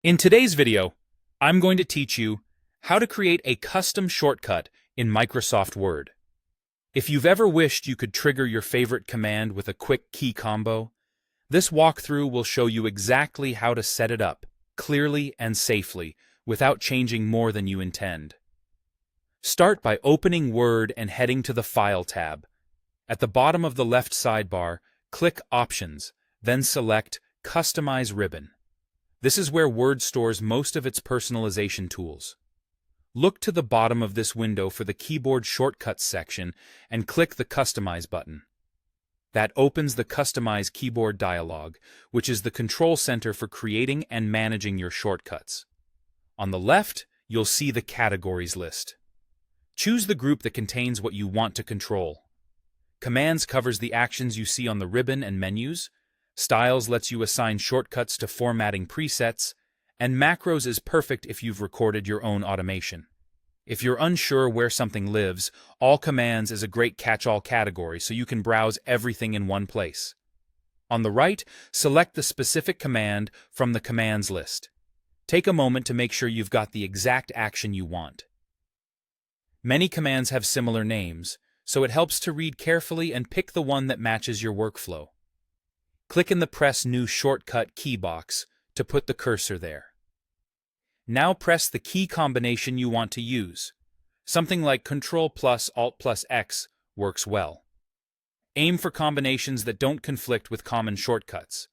In today's video, I'm going to teach you how to create a custom shortcut in Microsoft Word. If you've ever wished you could trigger your favorite command with a quick key combo, this walkthrough will show you exactly how to set it up clearly and safely without changing more than you intend. Start by opening Word and heading to the File tab. At the bottom of the left sidebar, click Options, then select Customize Ribbon. This is where Word stores most of its personalization tools. Look to the bottom of this window for the Keyboard Shortcuts section and click the Customize button. That opens the Customize Keyboard dialog, which is the control center for creating and managing your shortcuts. On the left, you'll see the Categories list. Choose the group that contains what you want to control. Commands covers the actions you see on the ribbon and menus. Styles lets you assign shortcuts to formatting presets, and Macros is perfect if you've recorded your own automation. If you're unsure where something lives, All Commands is a great catch-all category so you can browse everything in one place. On the right, select the specific command from the commands list. Take a moment to make sure you've got the exact action you want. Many commands have similar names, so it helps to read carefully and pick the one that matches your workflow. Click in the Press New Shortcut key box to put the cursor there. Now press the key combination you want to use. Something like Ctrl+Alt+X works well. Aim for combinations that don't conflict with common shortcuts.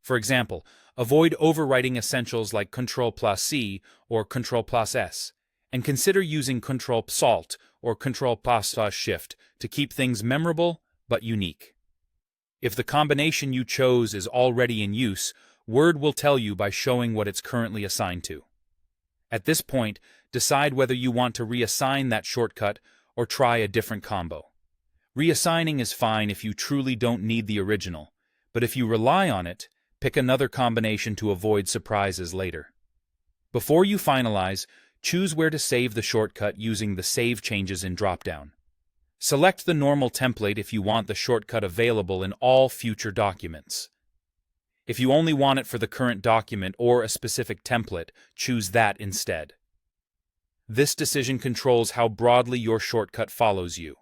For example, avoid overwriting essentials like Ctrl+C or Ctrl+S, and consider using Ctrl+Alt or Ctrl+Shift to keep things memorable but unique. If the combination you chose is already in use, Word will tell you by showing what it's currently assigned to. At this point, decide whether you want to reassign that shortcut or try a different combo. Reassigning is fine if you truly don't need the original, but if you rely on it, pick another combination to avoid surprises later. Before you finalize, choose where to save the shortcut using the Save Changes in dropdown. Select the normal template if you want the shortcut available in all future documents. If you only want it for the current document or a specific template, choose that instead. This decision controls how broadly your shortcut follows you.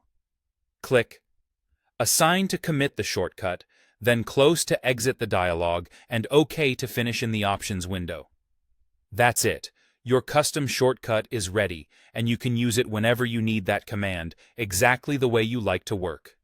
Click Assign to commit the shortcut, then Close to exit the dialog, and OK to finish in the Options window. That's it. Your custom shortcut is ready, and you can use it whenever you need that command, exactly the way you like to work.